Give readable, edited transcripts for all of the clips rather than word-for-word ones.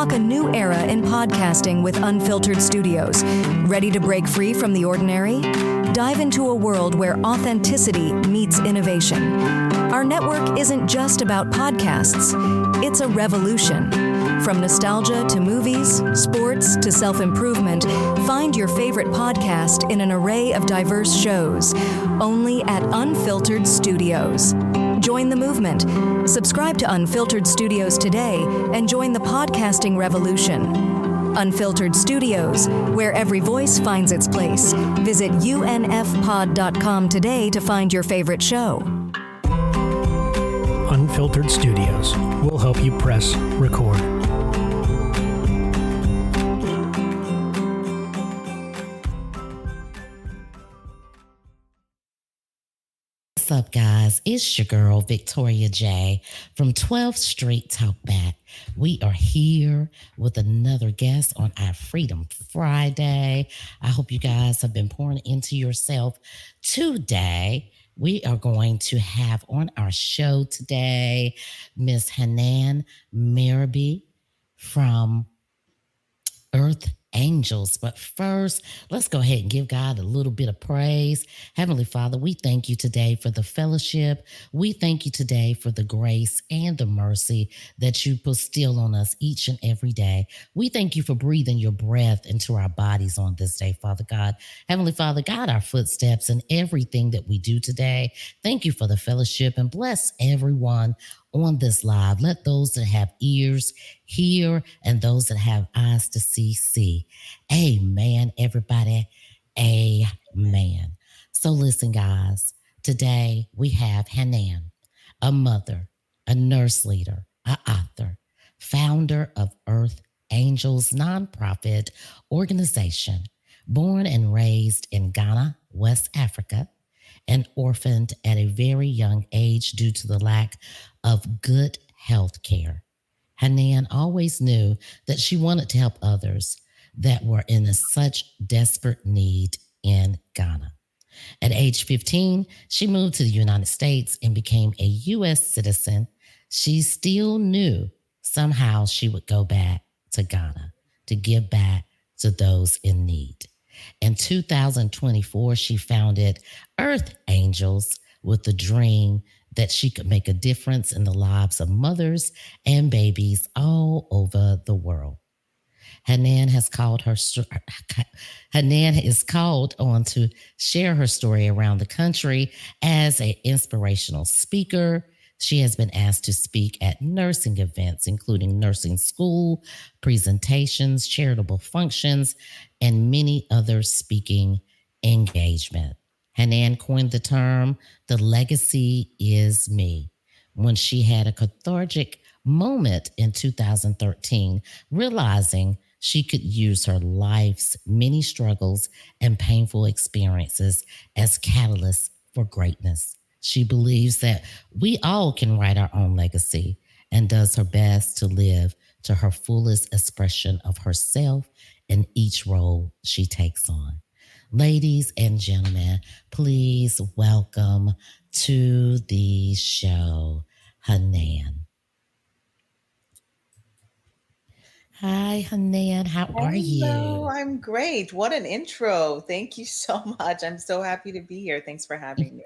unlock a new era in podcasting with Unfiltered Studios. Ready to break free from the ordinary? Dive into a world where authenticity meets innovation. Our network isn't just about podcasts, it's a revolution. From nostalgia to movies, sports to self-improvement, find your favorite podcast in an array of diverse shows, only at Unfiltered Studios. Join the movement. Subscribe to Unfiltered Studios today and join the podcasting revolution. Unfiltered Studios, where every voice finds its place. Visit unfpod.com today to find your favorite show. Unfiltered Studios will help you press record. What's up, guys? It's your girl, Victoria J. from 12th Street Talkback. We are here with another guest on our Freedom Friday. I hope you guys have been pouring into yourself today. We are going to have on our show today Miss Hanan Merabi from Earth Angels. But first, let's go ahead and give God a little bit of praise. Heavenly Father, we thank you today for the fellowship. We thank you today for the grace and the mercy that you bestow on us each and every day. We thank you for breathing your breath into our bodies on this day, Father God. Heavenly Father, guide our footsteps in everything that we do today. Thank you for the fellowship and bless everyone on this live. Let those that have ears hear and those that have eyes to see. Amen, everybody. Amen. So listen, guys, today we have Hanan, a mother, a nurse leader, an author, founder of Earth Angels nonprofit organization, born and raised in Ghana, West Africa, and orphaned at a very young age due to the lack of good health care. Hanan always knew that she wanted to help others that were in such desperate need in Ghana. At age 15, she moved to the United States and became a U.S. citizen. She still knew somehow she would go back to Ghana to give back to those in need. In 2024, she founded Earth Angels with the dream that she could make a difference in the lives of mothers and babies all over the world. Hanan is called on to share her story around the country as an inspirational speaker. She has been asked to speak at nursing events, including nursing school, presentations, charitable functions, and many other speaking engagement. Hanan coined the term, "The legacy is me," when she had a cathartic moment in 2013, realizing she could use her life's many struggles and painful experiences as catalysts for greatness. She believes that we all can write our own legacy and does her best to live to her fullest expression of herself in each role she takes on. Ladies and gentlemen, please welcome to the show, Hanan. Hi, Hanan. How are you? Hello, I'm great. What an intro. Thank you so much. I'm so happy to be here. Thanks for having me.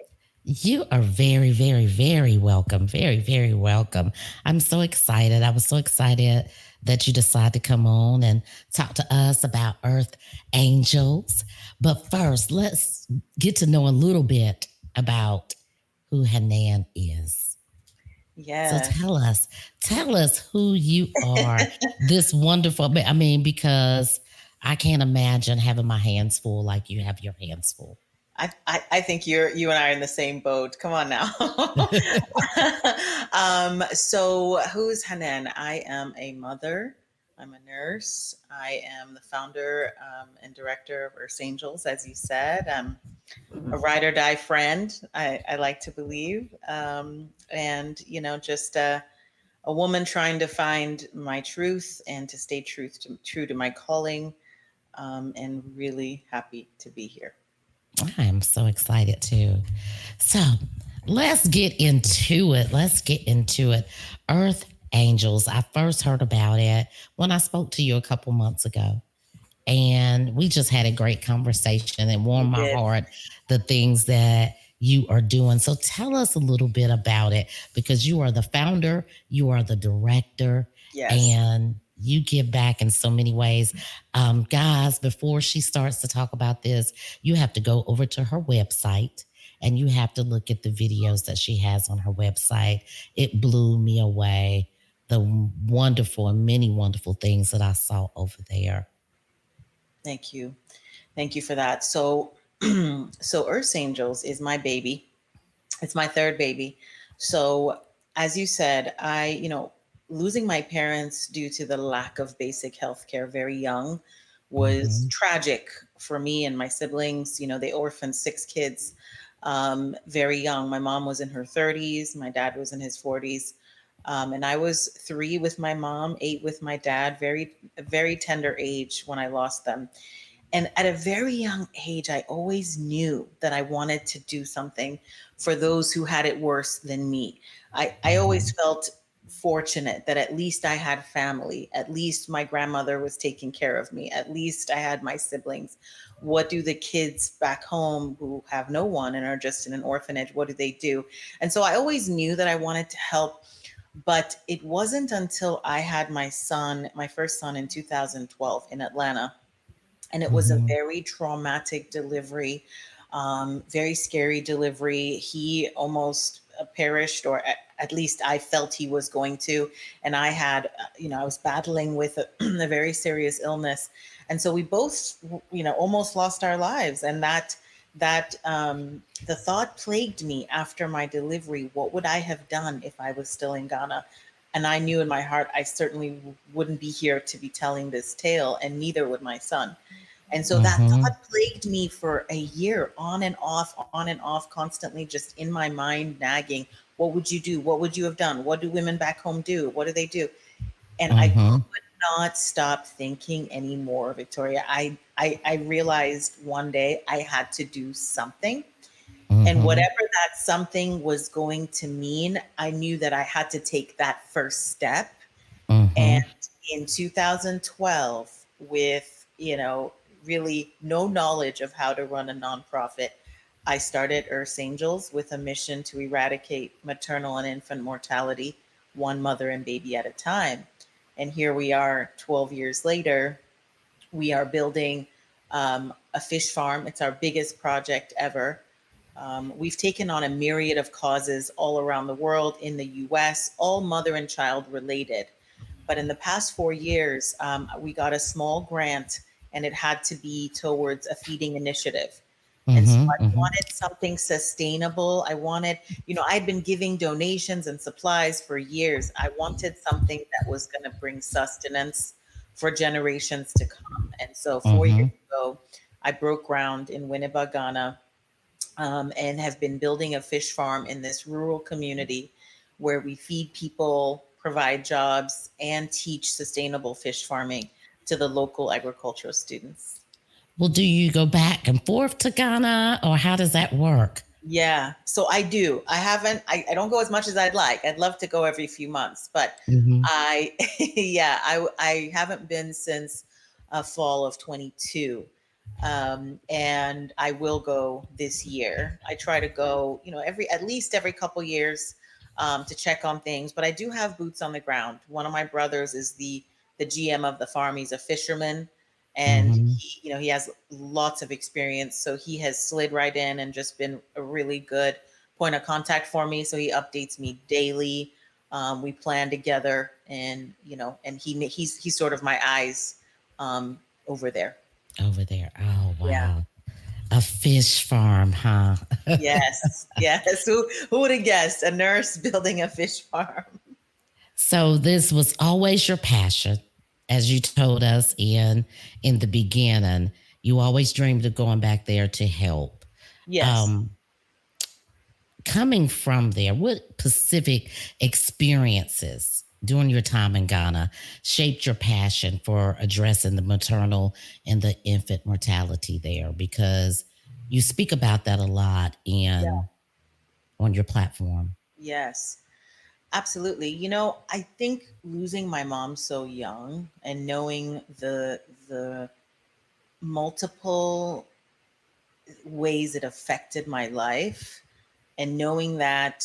You are very, very, very welcome. Very, very welcome. I'm so excited. I was so excited that you decided to come on and talk to us about Earth Angels. But first, let's get to know a little bit about who Hanan is. Yeah. So tell us who you are. This wonderful, because I can't imagine having my hands full like you have your hands full. I think you and I are in the same boat. Come on now. So who's Hanan? I am a mother. I'm a nurse. I am the founder and director of Earth Angels, as you said. I'm a ride or die friend, I like to believe. And, just a woman trying to find my truth and to stay true to my calling, and really happy to be here. I am so excited too. So let's get into it. Earth Angels. I first heard about it when I spoke to you a couple months ago. And we just had a great conversation and warmed We my did. heart, the things that you are doing. So tell us a little bit about it because you are the founder, you are the director, Yes. and you give back in so many ways. Guys, before she starts to talk about this, you have to go over to her website and you have to look at the videos that she has on her website. It blew me away. The wonderful and many wonderful things that I saw over there. Thank you. Thank you for that. So, so Earth Angels is my baby. It's my third baby. So, as you said, losing my parents due to the lack of basic health care very young was Hmm. tragic for me and my siblings. They orphaned six kids very young. My mom was in her 30s, my dad was in his 40s. And I was three with my mom, eight with my dad, very tender age when I lost them. And at a very young age, I always knew that I wanted to do something for those who had it worse than me. I always Hmm. felt fortunate that at least I had family. At least my grandmother was taking care of me. At least I had my siblings. What do the kids back home who have no one and are just in an orphanage, what do they do? And so I always knew that I wanted to help. But it wasn't until I had my son, my first son in 2012 in Atlanta, and it was a Hmm. very traumatic delivery, very scary delivery. He almost perished, or at least I felt he was going to. And I had, I was battling with a very serious illness, and so we both, almost lost our lives. And that the thought plagued me after my delivery. What would I have done if I was still in Ghana? And I knew in my heart I certainly wouldn't be here to be telling this tale, and neither would my son. And so that Hmm. thought plagued me for a year, on and off, constantly just in my mind, nagging. What would you do? What would you have done? What do women back home do? What do they do? And I Hmm. could not stop thinking anymore, Victoria. I realized one day I had to do something. And Hmm. whatever that something was going to mean, I knew that I had to take that first step. And Hmm. in 2012, with, really no knowledge of how to run a nonprofit, I started Earth Angels with a mission to eradicate maternal and infant mortality, one mother and baby at a time. And here we are 12 years later. We are building a fish farm. It's our biggest project ever. We've taken on a myriad of causes all around the world, in the US, all mother and child related. But in the past 4 years, we got a small grant, and it had to be towards a feeding initiative. And so Hmm. I Hmm. wanted something sustainable. I wanted, I'd been giving donations and supplies for years. I wanted something that was going to bring sustenance for generations to come. And so 4 years Hmm. ago, I broke ground in Winneba, Ghana, and have been building a fish farm in this rural community where we feed people, provide jobs, and teach sustainable fish farming to the local agricultural students. Well, do you go back and forth to Ghana or how does that work? Yeah, so I do. I don't go as much as I'd like. I'd love to go every few months, but Hmm. I, yeah, I haven't been since fall of 22. And I will go this year. I try to go, at least every couple years, to check on things, but I do have boots on the ground. One of my brothers is the GM of the farm. He's a fisherman, and Hmm. he has lots of experience, so he has slid right in and just been a really good point of contact for me. So he updates me daily. We plan together, and he's sort of my eyes over there. Over there. Oh, Yeah. wow. A fish farm, huh? Yes. Yes. Who would have guessed a nurse building a fish farm? So this was always your passion, as you told us in the beginning. You always dreamed of going back there to help. Yes. Um, Coming from there, what specific experiences during your time in Ghana shaped your passion for addressing the maternal and the infant mortality there? Because you speak about that a lot Yeah. in on your platform. Yes. Absolutely. I think losing my mom so young and knowing the multiple ways it affected my life, and knowing that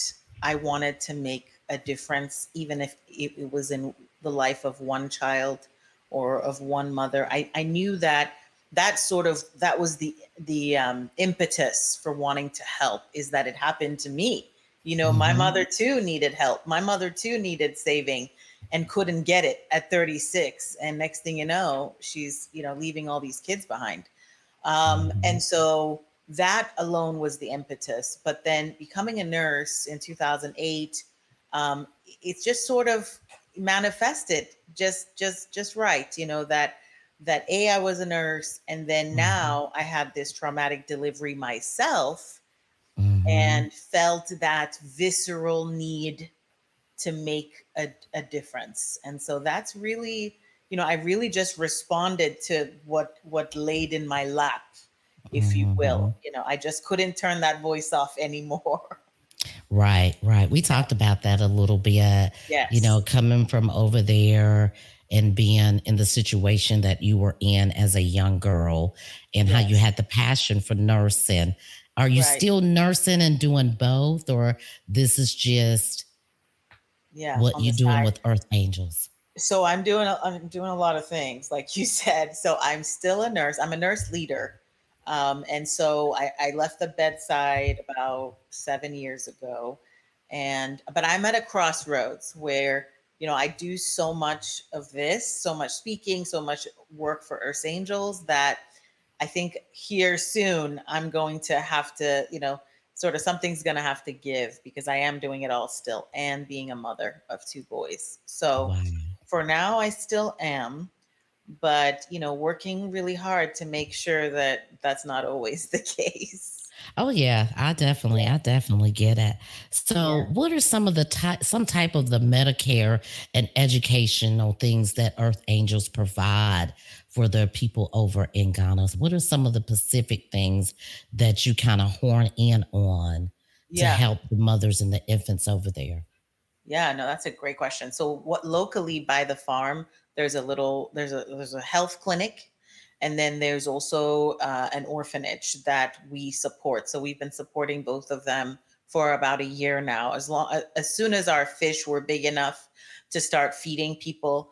I wanted to make a difference, even if it was in the life of one child or of one mother. I knew that that was the impetus for wanting to help, is that it happened to me. My Hmm. mother too needed help. My mother too needed saving and couldn't get it at 36. And next thing you know, she's, leaving all these kids behind. And Hmm. so that alone was the impetus. But then becoming a nurse in 2008, it just sort of manifested just right. That I was a nurse, and then Hmm. now I had this traumatic delivery myself, Hmm. and felt that visceral need to make a difference. And so that's really, I really just responded to what laid in my lap, if you will. Hmm. I just couldn't turn that voice off anymore. Right, right. We talked about that a little bit, Yes. coming from over there and being in the situation that you were in as a young girl and how you Yes. had the passion for nursing. Are you Right. still nursing and doing both, or this is just Yeah, what on the you doing side. with Earth Angels? So I'm doing a lot of things, like you said. So I'm still a nurse. I'm a nurse leader, and so I left the bedside about 7 years ago, and but I'm at a crossroads where I do so much of this, so much speaking, so much work for Earth Angels, that I think here soon I'm going to have to, sort of something's going to have to give, because I am doing it all still and being a mother of two boys. So Wow. for now, I still am, but working really hard to make sure that that's not always the case. Oh yeah, I Yeah. definitely get it. So, Yeah. what are some of the some type of the Medicare and educational things that Earth Angels provide for the people over in Ghana? What are some of the specific things that you kind of horn in on to Yeah. help the mothers and the infants over there? Yeah, no, that's a great question. So what locally by the farm, there's a health clinic, and then there's also an orphanage that we support. So we've been supporting both of them for about a year now. As soon as our fish were big enough to start feeding people,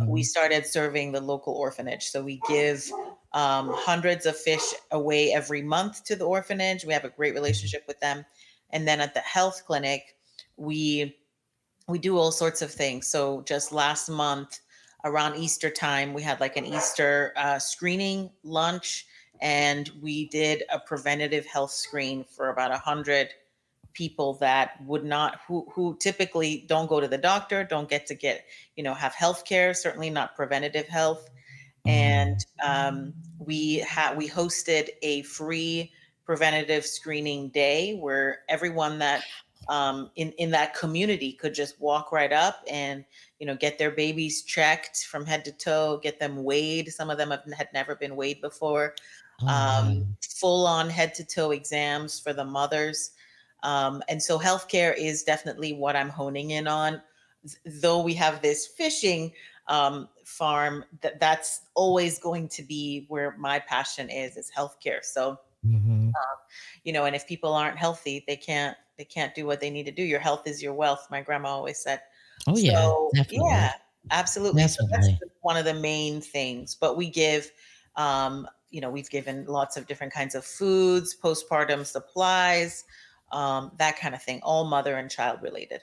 we Hmm. started serving the local orphanage. So we give hundreds of fish away every month to the orphanage. We have a great relationship with them. And then at the health clinic, we we do all sorts of things. So just last month, around Easter time, we had like an Easter screening lunch, and we did a preventative health screen for about 100 people that would not who typically don't go to the doctor, don't get have health care, certainly not preventative health. And Hmm. we hosted a free preventative screening day where everyone that in that community could just walk right up and get their babies checked from head to toe, get them weighed. Some of them had never been weighed before. Oh wow. Full on head to toe exams for the mothers. And so healthcare is definitely what I'm honing in on. Though we have this fishing farm, that's always going to be where my passion is healthcare. So Hmm. and if people aren't healthy, they can't do what they need to do. Your health is your wealth, my grandma always said. Oh yeah, So yeah, definitely, absolutely. So that's definitely. one of the main things. But we give we've given lots of different kinds of foods, postpartum supplies, that kind of thing, all mother and child related.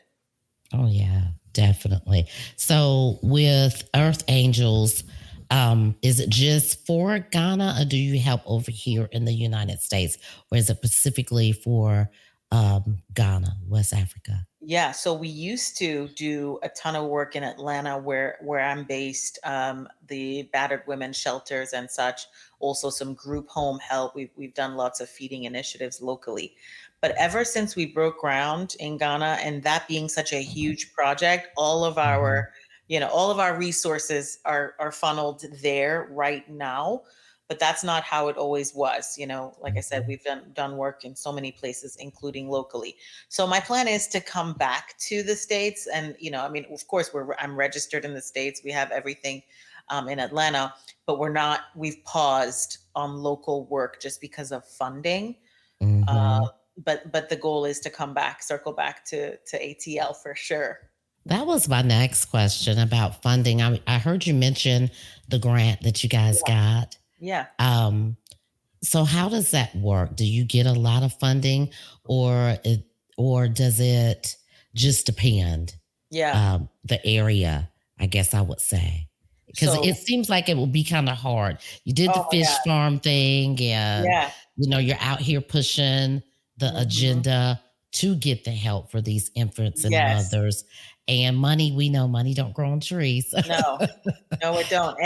Oh yeah, definitely. So with Earth Angels, is it just for Ghana, or do you help over here in the United States, or is it specifically for Ghana, West Africa? Yeah, so we used to do a ton of work in Atlanta, where I'm based, the battered women shelters and such. Also, some group home help. We've done lots of feeding initiatives locally, but ever since we broke ground in Ghana, and that being such a huge project, Hmm. all of our resources are funneled there right now. but that's not how it always was. Like I said, Mhm. we've done work in so many places, including locally. So my plan is to come back to the States. And, I mean, of course, I'm registered in the States. We have everything in Atlanta, but we've paused on local work just because of funding. Uh, Mhm. but the goal is to come back, circle back to ATL for sure. That was my next question about funding. I heard you mention the grant that you guys Yeah. got. Yeah. Um, so how does that work? Do you get a lot of funding, or or does it just depend? Yeah. The area, I guess I would say, because it So, seems like it will be kind of hard. You did the oh my fish God. farm thing, and Yeah. you're out here pushing the Hmm. agenda to get the help for these infants and Yes. mothers. And money, we know money don't grow on trees. No. No, it don't.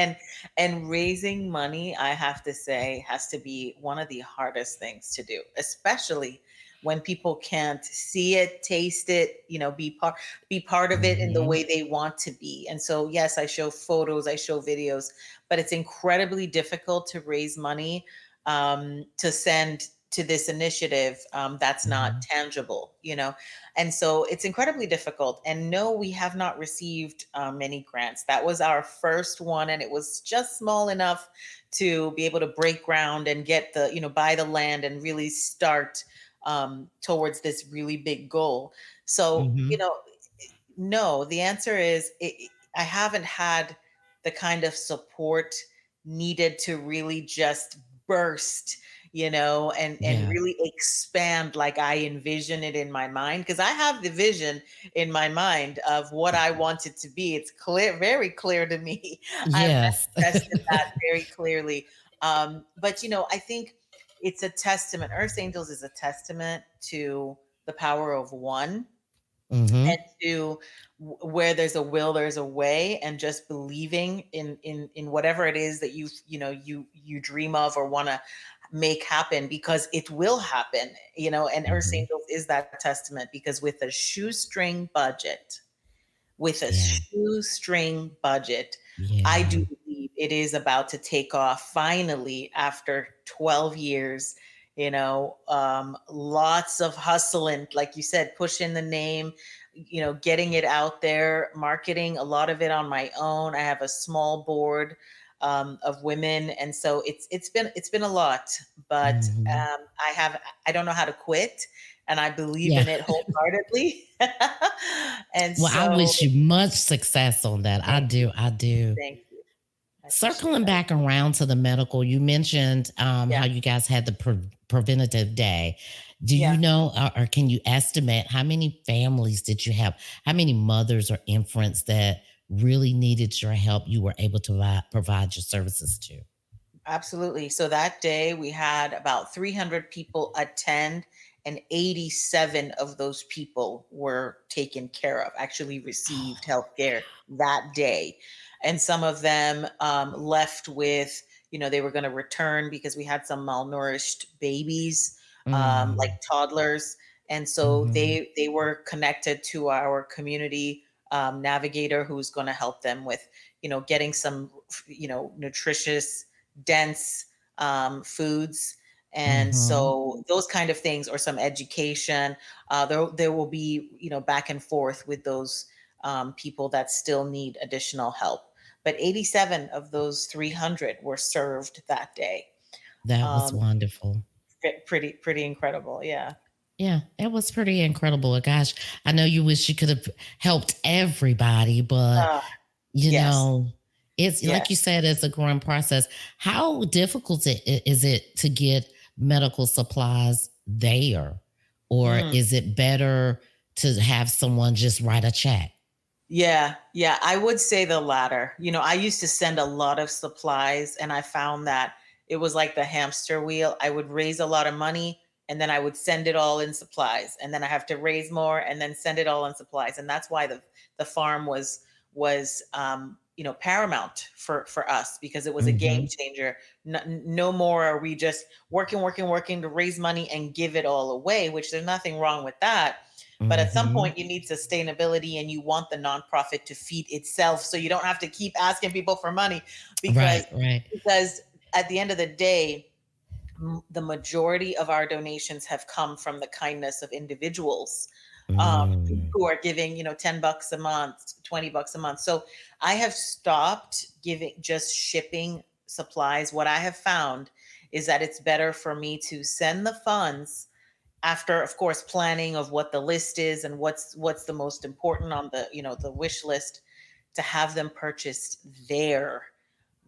And raising money, I have to say, has to be one of the hardest things to do, especially when people can't see it, taste it, be part of it in the Mhm. way they want to be. And so, yes, I show photos, I show videos, but it's incredibly difficult to raise money to send to this initiative that's not Mhm. tangible. And so it's incredibly difficult. And no, we have not received many grants. That was our first one, and it was just small enough to be able to break ground and get buy the land and really start towards this really big goal. So, Mhm. no, the answer is I haven't had the kind of support needed to really just burst, and Yeah. really expand like I envision it in my mind, because I have the vision in my mind of what I want it to be. It's clear, very clear to me. I've Yes. manifested that very clearly. But I think it's a testament. Earth Angels is a testament to the power of one, and Mhm. to where there's a will, there's a way, and just believing in whatever it is that you dream of or want to make happen, because it will happen. And Earth Mhm. Angels is that testament, because with a Yeah. shoestring budget, I Yeah. do believe it is about to take off finally after 12 years. Lots of hustling, like you said, pushing the name, getting it out there, marketing a lot of it on my own. I have a small board of women, and so it's been a lot, but Mhm. I don't know how to quit, and I believe Yeah. in it wholeheartedly. And Well, I so, wish you much success on that. I thank you. do. I do. Thank you. I appreciate Circling that. back around to the medical, you mentioned Yeah. how you guys had the preventative day. Do you Yeah. know, or can you estimate how many families did you have? How many mothers or infants that really needed your help you were able to provide your services to? Absolutely. So that day we had about 300 people attend, and 87 of those people were taken care of, actually received health care that day. And some of them left with, they were going to return because we had some malnourished babies, like Mm, toddlers. And so hmm. they were connected to our community navigator, who's going to help them with, getting some, nutritious, dense foods. And Hmm. so those kind of things, or some education, there will be, back and forth with those people that still need additional help. But 87 of those 300 were served that day. That was Um, wonderful. pretty incredible. Yeah. Yeah, it was pretty incredible. Gosh, I know you wish you could have helped everybody, but Uh, you yes. know, it's like you Yes. said, it's a growing process. How difficult is it to get medical supplies there? Or Mm. is it better to have someone just write a check? Yeah, yeah, I would say the latter. I used to send a lot of supplies, and I found that it was like the hamster wheel. I would raise a lot of money, and then I would send it all in supplies, and then I have to raise more and then send it all in supplies. And that's why the farm was paramount for us, because it was a game Hmm. changer. No more are we just working, working, working to raise money and give it all away, which there's nothing wrong with that, but at some Hmm. point, you need sustainability, and you want the nonprofit to feed itself. So you don't have to keep asking people for money, because Right, right. at the end of the day, the majority of our donations have come from the kindness of individuals, um, Mm, who are giving, 10 bucks a month, 20 bucks a month. So I have stopped giving, just shipping supplies. What I have found is that it's better for me to send the funds after, of course, planning of what the list is and what's the most important on the, the wish list, to have them purchased there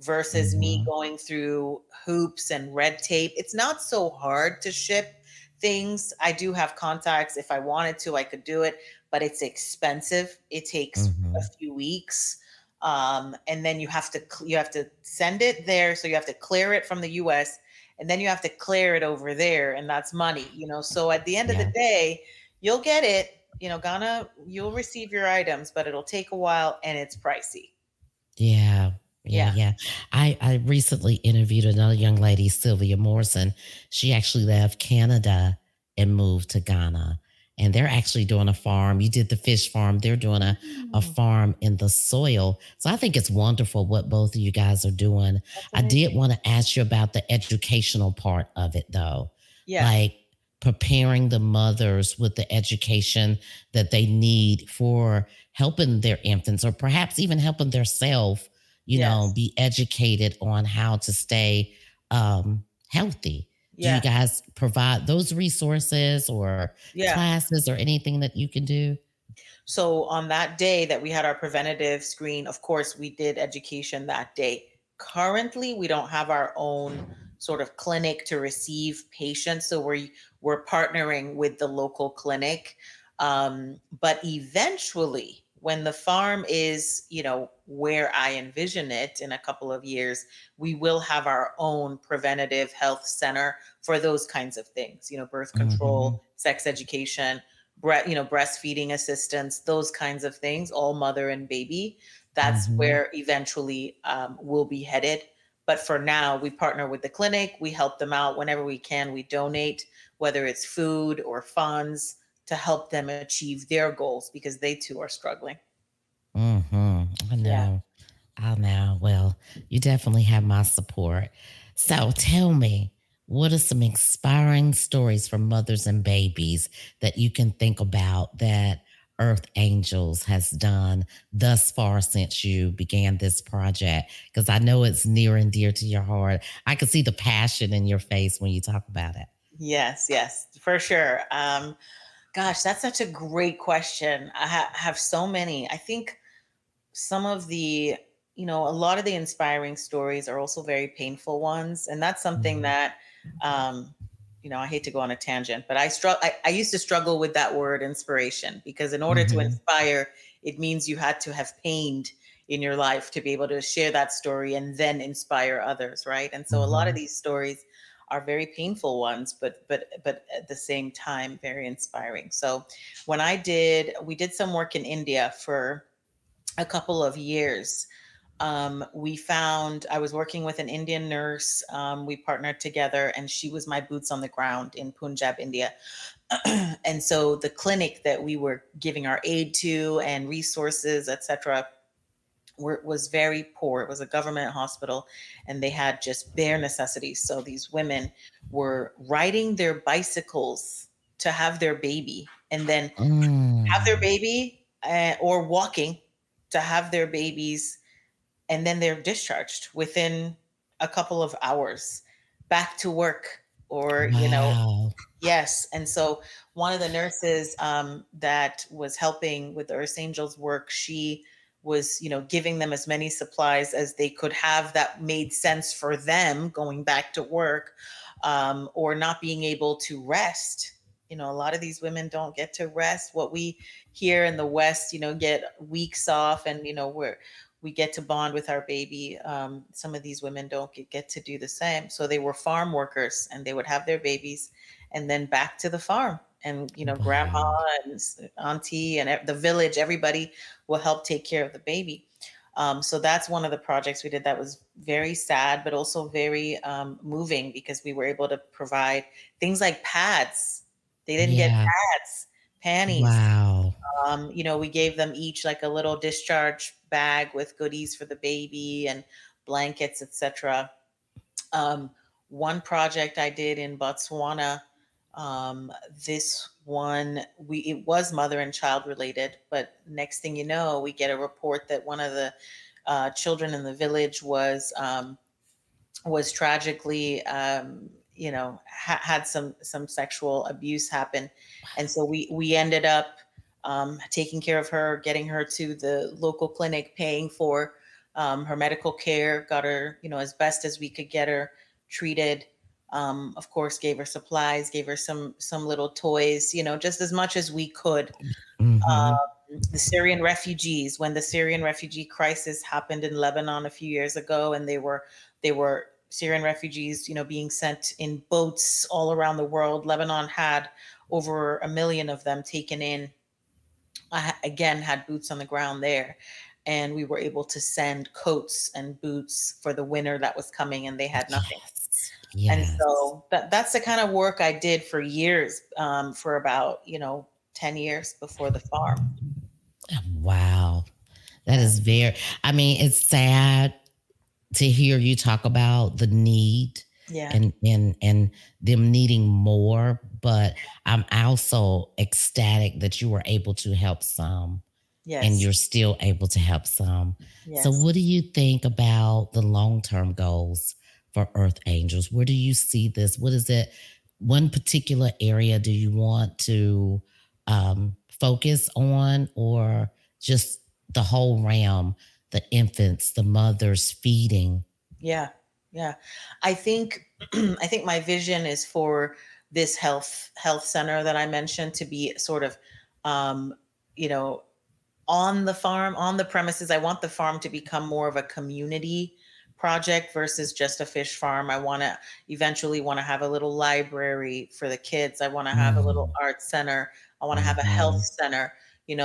versus me mhm, going through hoops and red tape. It's not so hard to ship things. I do have contacts. If I wanted to, I could do it, but it's expensive. It takes a mhm, few weeks. And then you have to send it there. So you have to clear it from the US, and then you have to clear it over there. And that's money. So at the end of the yeah. day, you'll get it. Ghana, you'll receive your items, but it'll take a while and it's pricey. Yeah. Yeah, Yeah. yeah. I recently interviewed another young lady, Sylvia Morrison. She actually left Canada and moved to Ghana. And they're actually doing a farm. You did the fish farm. They're doing a Mm, farm in the soil. So I think it's wonderful what both of you guys are doing. that's I did amazing. want to ask you about the educational part of it though. Yeah. Like preparing the mothers with the education that they need for helping their infants or perhaps even helping themselves, Yes. be educated on how to stay healthy. Do you Yeah. guys provide those resources or Yeah. classes or anything that you can do? So on that day that we had our preventative screen, of course, we did education that day. Currently, we don't have our own sort of clinic to receive patients, so we're partnering with the local clinic. But eventually, when the farm is, where I envision it in a couple of years, we will have our own preventative health center for those kinds of things, birth Hmm. control, sex education, breastfeeding assistance, those kinds of things, all mother and baby. That's Hmm. where eventually, we'll be headed. But for now, we partner with the clinic. We help them out whenever we can. We donate, whether it's food or funds, to help them achieve their goals because they too are struggling. Hmm. I Yeah. know. I know. Well, you definitely have my support. So tell me, what are some inspiring stories from mothers and babies that you can think about that Earth Angels has done thus far since you began this project? Because I know it's near and dear to your heart. I can see the passion in your face when you talk about it. Yes, yes, for sure. Gosh, that's such a great question. I have so many. I think some of the, a lot of the inspiring stories are also very painful ones, and that's something Mhm. that, um I hate to go on a tangent, but I used to struggle with that word inspiration, because in order to Mhm. inspire, it means you had to have pained in your life to be able to share that story and then inspire others, right? And so a lot of Mhm. these stories are very painful ones, but at the same time very inspiring. So we did some work in India for a couple of years. We found I was working with an Indian nurse. We partnered together, and she was my boots on the ground in Punjab, India. And so the clinic that we were giving our aid to and resources, etc., was very poor. It was a government hospital, and they had just bare necessities. So these women were riding their bicycles to have their baby, and then have their Mm. baby, or walking to have their babies, and then they're discharged within a couple of hours back to work, or Wow. yes. And so one of the nurses, that was helping with the Earth Angels work, she was, giving them as many supplies as they could have that made sense for them going back to work, or not being able to rest. A lot of these women don't get to rest. What we here in the West, get weeks off, and we get to bond with our baby. Some of these women don't get to do the same. So they were farm workers, and they would have their babies and then back to the farm. And grandma Wow. and auntie and the village, everybody will help take care of the baby. So that's one of the projects we did that was very sad, but also very, moving, because we were able to provide things like pads. They didn't get Yeah. pads, panties. Wow. We gave them each like a little discharge bag with goodies for the baby and blankets, etc. Um, One project I did in Botswana, this one we it was mother and child related, but next thing you know, we get a report that one of the children in the village was tragically, had some sexual abuse happen, and so we ended up taking care of her, getting her to the local clinic, paying for her medical care, got her, as best as we could get her treated. Of course, gave her supplies, gave her some little toys, just as much as we could. Mm-hmm. The Syrian refugees, when the Syrian refugee crisis happened in Lebanon a few years ago, and they were Syrian refugees, being sent in boats all around the world. Lebanon had over 1 million of them taken in. I again had boots on the ground there, and we were able to send coats and boots for the winter that was coming, and they had nothing. Yes. And Yes. so that's the kind of work I did for years, for about 10 years before the farm. Wow. That Yeah. is very, I mean, it's sad to hear you talk about the need Yeah. and them needing more, but I'm also ecstatic that you were able to help some and Yes. you're still able to help some. So Yes. what do you think about the long-term goals for Earth Angels? Where do you see this? What is it? One particular area do you want to focus on, or just the whole realm, the infants, the mothers feeding? Yeah. Yeah. I think I think my vision is for this health center that I mentioned to be sort of, um, you know, on the farm, on the premises. I want the farm to become more of a community project versus just a fish farm. I want to eventually want to have a little library for the kids. I want to have a little Mm, art center. I want to have a health mhm. center,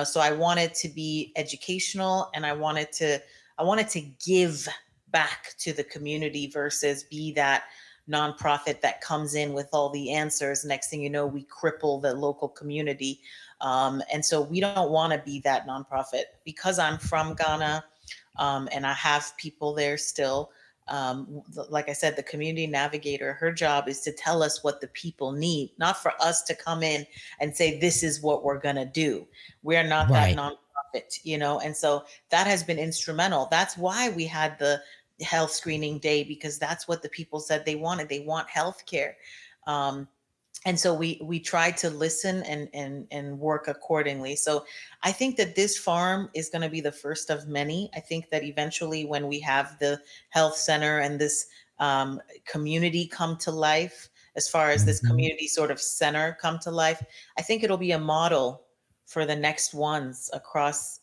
so I want it to be educational, and I wanted to give back to the community versus be that nonprofit that comes in with all the answers. Next thing you know, we cripple the local community. And so we don't want to be that nonprofit. Because I'm from Ghana, and I have people there still. Like I said, the community navigator, her job is to tell us what the people need, not for us to come in and say, this is what we're going to do. We're not that Right. nonprofit. And so that has been instrumental. That's why we had the health screening day, because that's what the people said they wanted. They want health care. Um, and so we try to listen and work accordingly. So I think that this farm is going to be the first of many. I think that eventually, when we have the health center and this community come to life, as far as this Mhm. community sort of center come to life, I think it'll be a model for the next ones across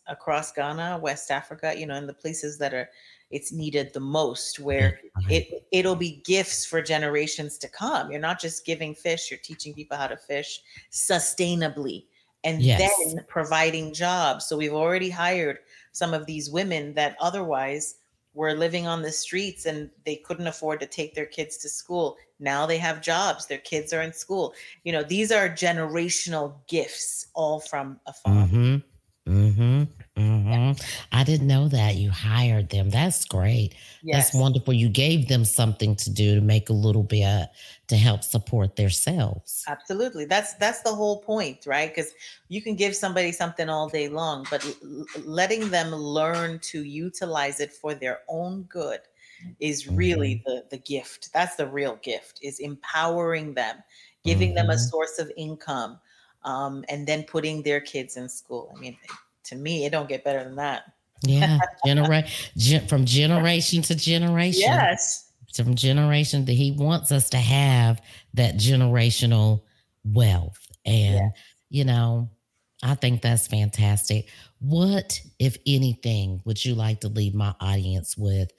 Ghana, West Africa, in the places that are it's needed the most, where Right. it'll be gifts for generations to come. You're not just giving fish, you're teaching people how to fish sustainably, and Yes. then providing jobs. So we've already hired some of these women that otherwise were living on the streets, and they couldn't afford to take their kids to school. Now they have jobs, their kids are in school. These are generational gifts, all from a farm. Mhm. Mhm. Mhm. I didn't know that you hired them. That's great. That's Yes. wonderful. You gave them something to do to make a little bit to help support themselves. Absolutely. That's the whole point, right? Because you can give somebody something all day long, but letting them learn to utilize it for their own good is really Mhm. the gift. That's the real gift, is empowering them, giving them a Mhm. source of income, and then putting their kids in school. I mean, to me, it don't get better than that. Yeah, from generation to generation. Yes. From generation that he wants us to have that generational wealth. Yeah. And, you know, I think that's fantastic. What, if anything, would you like to leave my audience with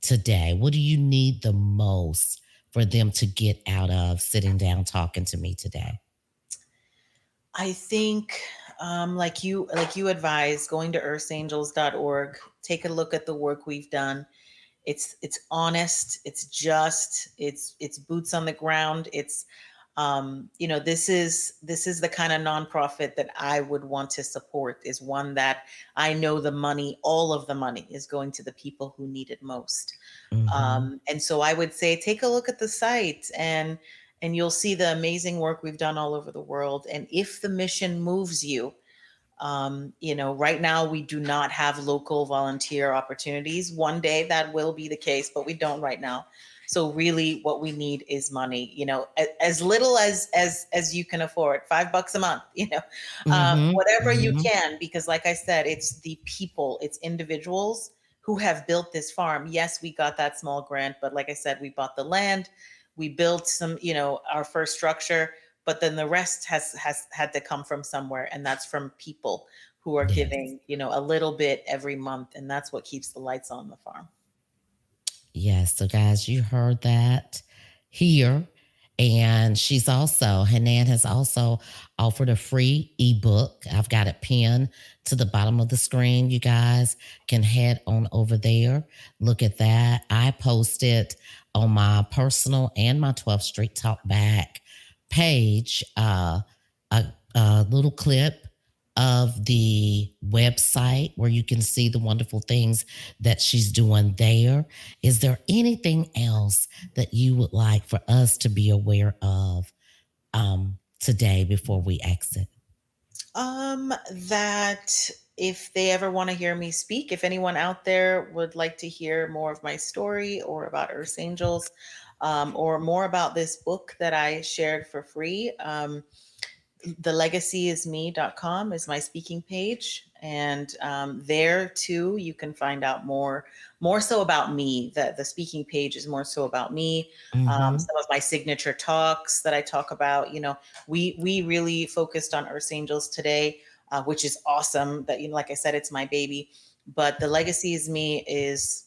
today? What do you need the most for them to get out of sitting down talking to me today? I think, like you advise, going to earthangels.org, take a look at the work we've done. It's honest, it's just, it's boots on the ground. This is the kind of nonprofit that I would want to support, is one that I know the money, all of the money, is going to the people who need it most. Mm-hmm. And so I would say, take a look at the site, and you'll see the amazing work we've done all over the world. And if the mission moves you, right now we do not have local volunteer opportunities. One day that will be the case, but we don't right now. So really what we need is money, as little as you can afford, $5 a month, Mm-hmm. whatever you Mm-hmm. can, because like I said, it's the people, it's individuals who have built this farm. Yes, we got that small grant, but like I said, we bought the land, we built some, our first structure, but then the rest has had to come from somewhere, and that's from people who are Yes. giving, a little bit every month, and that's what keeps the lights on the farm. Yes. So, guys, you heard that here. And Hanan has also offered a free ebook. I've got it pinned to the bottom of the screen. You guys can head on over there. Look at that. I posted on my personal and my 12th Street Talk Back page a little clip of the website where you can see the wonderful things that she's doing there. Is there anything else that you would like for us to be aware of today before we exit? That if they ever want to hear me speak, if anyone out there would like to hear more of my story, or about Earth Angels, or more about this book that I shared for free, thelegacyisme.com is my speaking page, and there too you can find out more so about me. The speaking page is more so about me. Mm-hmm. Some of my signature talks that I talk about, we really focused on Earth Angels today, which is awesome. That, like I said, it's my baby. But the Legacy is Me is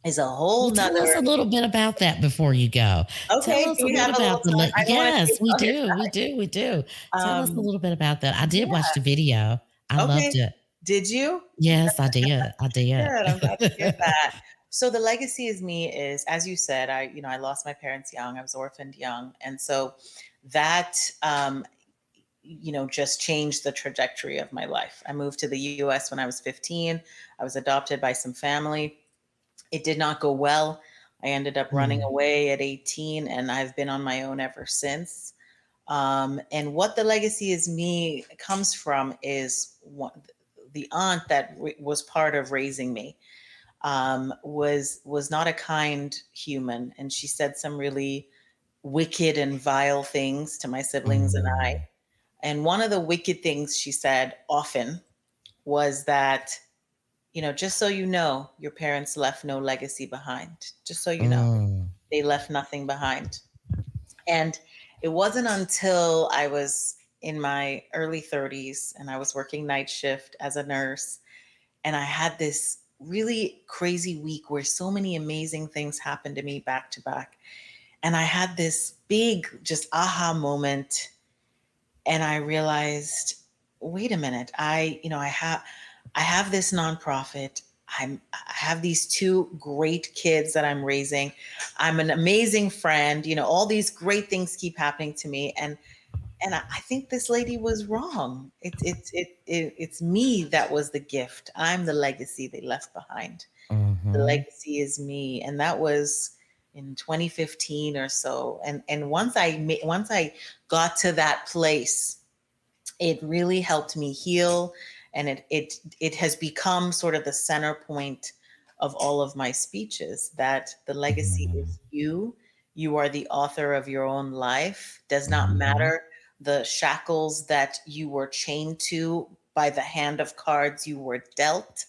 a whole Well, tell us nother. a little bit about that before you go. Tell Okay, us do a we little have a little about the. time? I don't want to Yes, take we all your do. We do. We do. Tell us a time. little bit about that. I did watch Yeah. the video. I loved Okay. it. Did you? Yes, I did. I did. Good. I'm glad to hear that. So the Legacy is Me is, as you said, I lost my parents young. I was orphaned young, and so that just changed the trajectory of my life. I moved to the U.S. when I was 15. I was adopted by some family. It did not go well. I ended up running Mm, away at 18, and I've been on my own ever since. And what the Legacy is Me comes from is the aunt that was part of raising me, was not a kind human, and she said some really wicked and vile things to my siblings and I. mm, And one of the wicked things she said often was that, just so you know, your parents left no legacy behind. Just so you know, mm, they left nothing behind. And it wasn't until I was in my early 30s and I was working night shift as a nurse, and I had this really crazy week where so many amazing things happened to me back to back. And I had this big, just aha moment. And I realized, wait a minute, I have this nonprofit. I have these two great kids that I'm raising. I'm an amazing friend. All these great things keep happening to me, and I think this lady was wrong. It's me that was the gift. I'm the legacy they left behind. The mm-hmm, Legacy is Me, and that was in 2015 or so. And once I got to that place, it really helped me heal, and it has become sort of the center point of all of my speeches, that the legacy is you are the author of your own life. Does not mm-hmm, matter the shackles that you were chained to by the hand of cards you were dealt.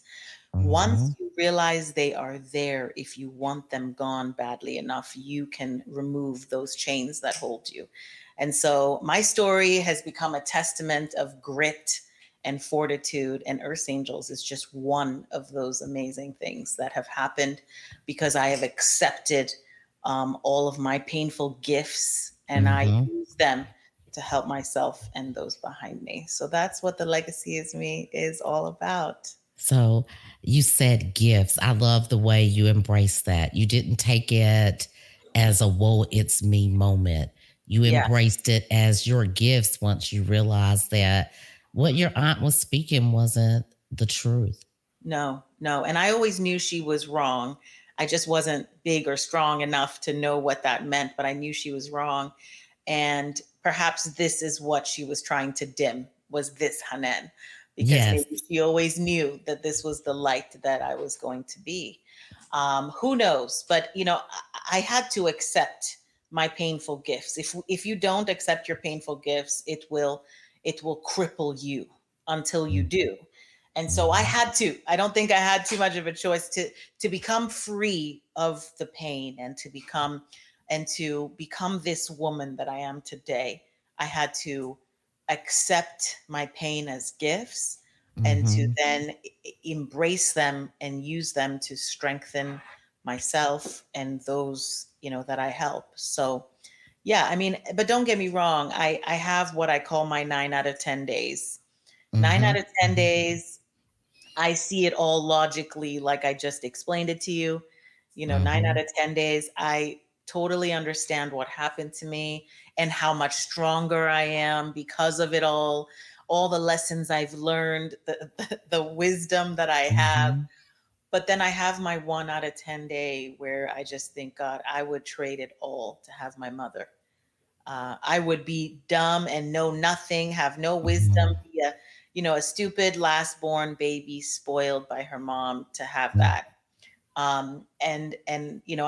mm-hmm, Once you realize they are there, if you want them gone badly enough, you can remove those chains that hold you. And so my story has become a testament of grit and fortitude. And Earth Angels is just one of those amazing things that have happened because I have accepted all of my painful gifts, and I mm-hmm. use them to help myself and those behind me. So that's what the Legacy is Me is all about. So you said gifts. I love the way you embrace that. You didn't take it as a whoa, it's me moment. You Yeah. embraced it as your gifts once you realized that what your aunt was speaking wasn't the truth. No, no. And I always knew she was wrong. I just wasn't big or strong enough to know what that meant, but I knew she was wrong. And perhaps this is what she was trying to dim, was this Hanan, because Yes. maybe she always knew that this was the light that I was going to be. Who knows? But I had to accept my painful gifts. If you don't accept your painful gifts, it will cripple you until you do. And so I Mhm. had to. I don't think I had too much of a choice to become free of the pain and to become this woman that I am today. I had to accept my pain as gifts and to Mhm. then embrace them and use them to strengthen myself and those that I help. So yeah, I mean, but don't get me wrong, I have what I call my 9 out of 10 days. 9 out Mhm. of 10 Mhm. days, I see it all logically, like I just explained it to you. 9 out Mhm. of 10 days, I totally understand what happened to me and how much stronger I am because of it all the lessons I've learned, the wisdom that I have. Mhm. But then I have my 1 out of 10 day where I just think, God, I would trade it all to have my mother. I would be dumb and know nothing, have no wisdom, Mhm. be a stupid last born baby spoiled by her mom to have Mhm. that. And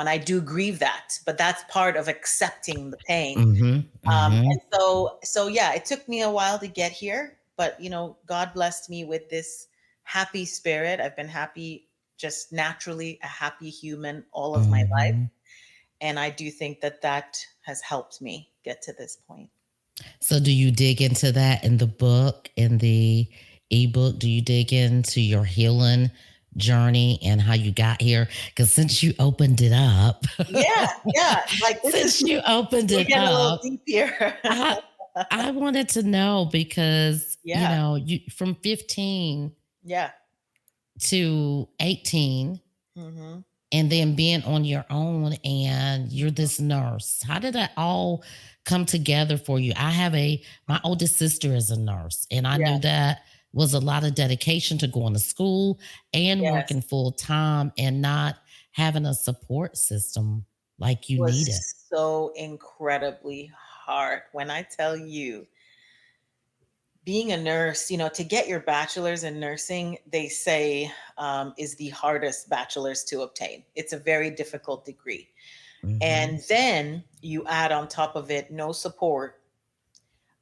I do grieve that, but that's part of accepting the pain. Mhm. And Mhm. so yeah, it took me a while to get here, but God blessed me with this happy spirit. I've been happy, just naturally a happy human all of my life. Mhm. And I do think that that has helped me get to this point. So do you dig into that in the book, in the ebook? Do you dig into your healing journey and how you got here? Because since you opened it up, Yeah, yeah. Like this is since you opened we're it getting a little up, deep here. I I wanted to know because Yeah, you from 15 yeah. to 18 Hmm. and then being on your own and you're this nurse. How did that all come together for you? My oldest sister is a nurse, and I Yeah, knew that was a lot of dedication to going to school and yes. working full time and not having a support system like you Was needed. so incredibly hard. When I tell you, being a nurse, to get your bachelor's in nursing, they say is the hardest bachelor's to obtain. It's a very difficult degree. Hmm. And then you add on top of it no support,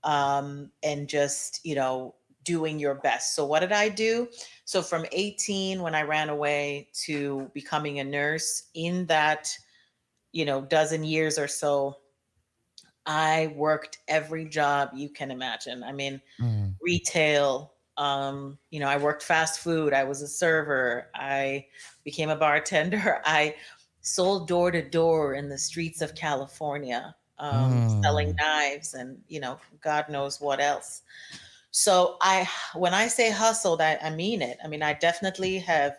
and just doing your best. So what did I do? So from 18 when I ran away to becoming a nurse, in that dozen years or so, I worked every job you can imagine. I mean, Mm. retail, I worked fast food, I was a server, I became a bartender, I sold door to door in the streets of California, selling Mm. knives and God knows what else. So when I say hustled, I mean it. I mean, I definitely have,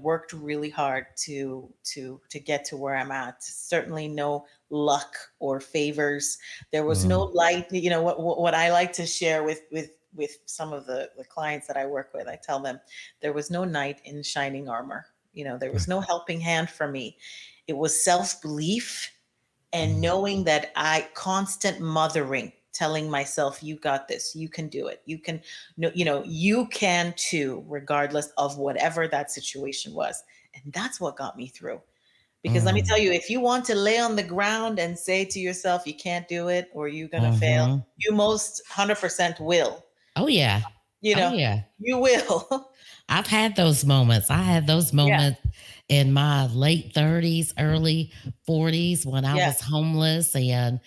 worked really hard to get to where I'm at. Certainly no luck or favors. There was no Mm. light. What I like to share with some of the clients that I work with. I tell them there was no knight in shining armor. There was no helping hand for me. It was self belief and Mm. knowing that I constant mothering, telling myself, you got this, you can do it, you can, no, you can too, regardless of whatever that situation was. And that's what got me through. Because let me tell Mm. you, if you want to lay on the ground and say to yourself, you can't do it or you're going to fail, Mhm. you most 100% will. Oh yeah. You Oh know, yeah. you will. I've had those moments. I had those Yeah. moments in my late 30s, early 40s when I Yeah. was homeless and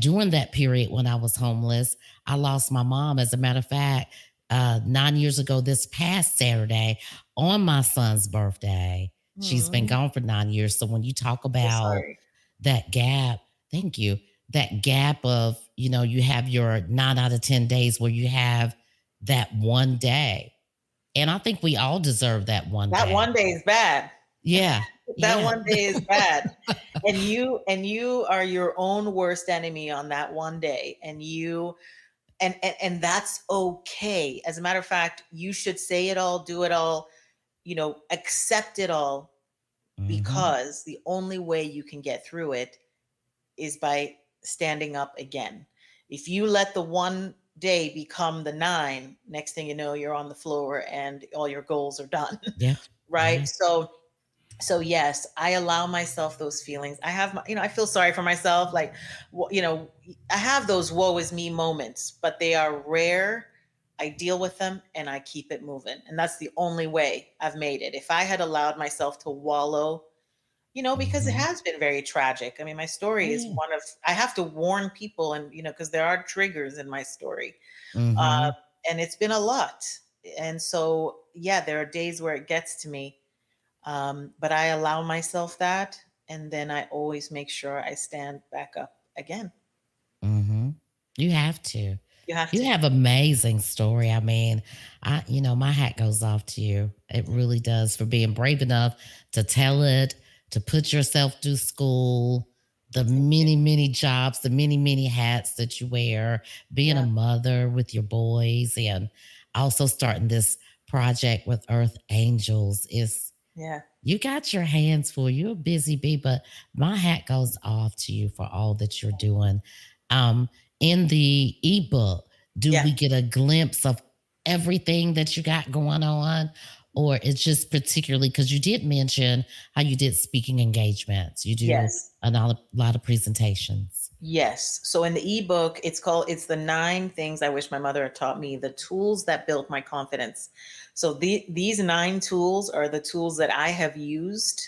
during that period when I was homeless, I lost my mom. As a matter of fact, 9 years ago, this past Saturday, on my son's birthday, she's been Mhm. gone for 9 years. So when you talk So about sorry. that gap, thank you, that gap of, you have your 9 out of 10 days where you have that one day and I think we all deserve that one That day. one day is bad. Yeah. That Yeah. one day is bad. And you are your own worst enemy on that one day. And that's okay. As a matter of fact, you should say it all, do it all, accept it all, Hmm. because the only way you can get through it is by standing up again. If you let the one day become the nine, next thing you know, you're on the floor and all your goals are done. Yeah. Right? Yeah. So yes, I allow myself those feelings. I have my, I feel sorry for myself, like, I have those woe is me moments, but they are rare. I deal with them and I keep it moving, and that's the only way I've made it. If I had allowed myself to wallow, because it Hmm. has been very tragic. I mean, my Oh story is yeah. one of, I have to warn people, and because there are triggers in my story, uh, Hmm. and it's been a lot. And so yeah, there are days where it gets to me, but I allow myself that, and then I always make sure I stand back up again. Hmm. You have to. You have You to. have amazing story. I mean, my hat goes off to you. It really does for being brave enough to tell it, to put yourself through school, the Thank you. many, many jobs, the many, many hats that you wear, being a Yeah. mother with your boys, and also starting this project with Earth Angels is Yeah. you got your hands full. You're a busy bee, but my hat goes off to you for all that you're doing. Um, in the ebook, do Yeah. we get a glimpse of everything that you got going on? Or it's just particularly because you did mention how you did speaking engagements. You do Yes. a lot of presentations. Yes. So in the ebook, it's the 9 things I wish my mother had taught me, the tools that built my confidence. So these 9 tools are the tools that I have used,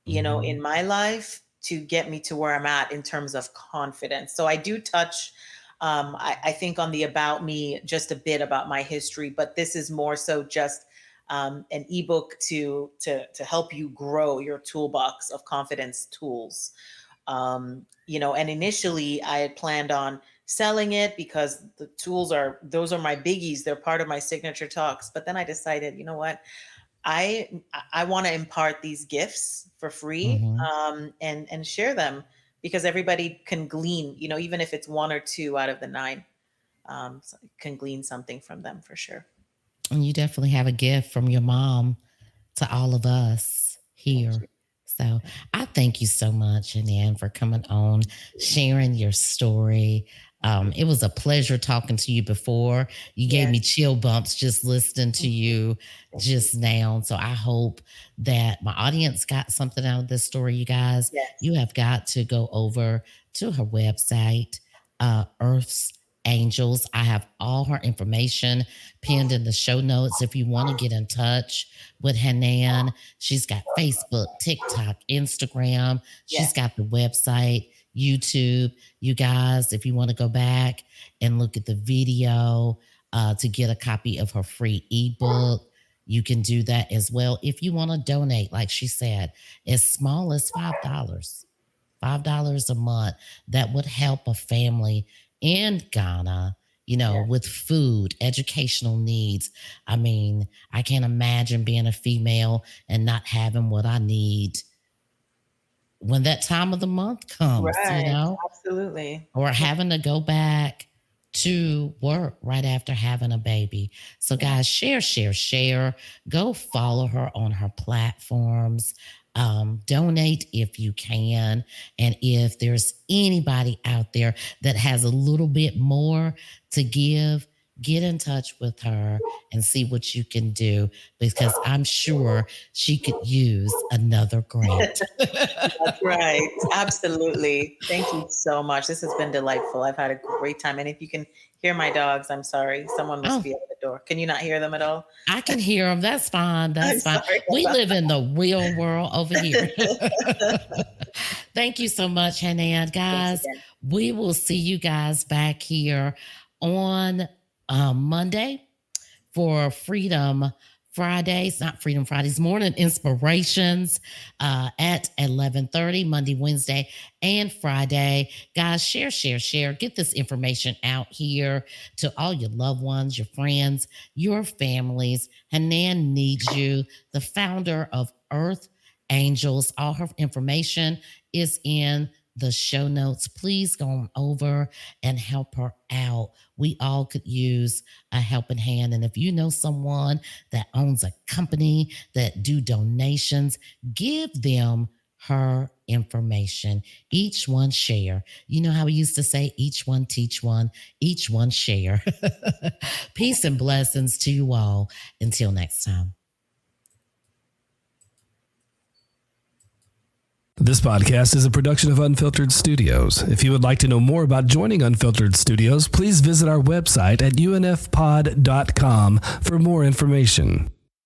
in Hmm. my life to get me to where I'm at in terms of confidence. So I do touch, I think, on the about me just a bit about my history, but this is more so just an ebook to help you grow your toolbox of confidence tools. And initially I had planned on selling it because those are my biggies. They're part of my signature talks. But then I decided, you know what? I want to impart these gifts for free, Hmm. and share them, because everybody can glean, even if it's 1 or 2 out of the 9, can glean something from them for sure. And you definitely have a gift from your mom to all of us Thank here. you. So Thank I thank you so much, Hanan, for coming on, sharing your story. you. It was a pleasure talking to you before. You gave me Yes. chill bumps just listening to Thank you. you Thank you. just now. So I hope that my audience got something out of this story, you guys. Yes. You have got to go over to her website, Earth's Angels. I have all her information pinned in the show notes if you want to get in touch with Hanan. She's got Facebook, TikTok, Instagram. She's Yes. got the website, YouTube. You guys, if you want to go back and look at the video to get a copy of her free ebook, you can do that as well. If you want to donate, like she said, as small as $5. $5 a month that would help a family in Ghana, Yes. with food, educational needs. I mean, I can't imagine being a female and not having what I need when that time of the month comes, Right. Absolutely. or Yeah. having to go back to work right after having a baby. So, Yeah. guys, share, share, share. Go follow her on her platforms. Donate if you can. And if there's anybody out there that has a little bit more to give, get in touch with her and see what you can do because I'm sure she could use another grant. That's right. Absolutely. Thank you so much. This has been delightful. I've had a great time. And if you can hear my dogs, I'm sorry. Someone must Oh, be at the door. Can you not hear them at all? I can hear them. That's fine. I'm That's fine. sorry We about live in the real world over here. that. Thank you so much, Hanan. Thanks Guys, again. we will see you guys back here on Monday for Freedom Fridays, not Freedom Fridays, Morning Inspirations at 11:30, Monday, Wednesday, and Friday. Guys, share, share, share. Get this information out here to all your loved ones, your friends, your families. Hanan needs you, the founder of Earth angels. All her information is in the show notes. Please go on over and help her out. We all could use a helping hand. And if you know someone that owns a company that do donations, give them her information. Each one share. You know how we used to say, each one teach one, each one share. Peace and blessings to you all. Until next time. This podcast is a production of Unfiltered Studios. If you would like to know more about joining Unfiltered Studios, please visit our website at unfpod.com for more information.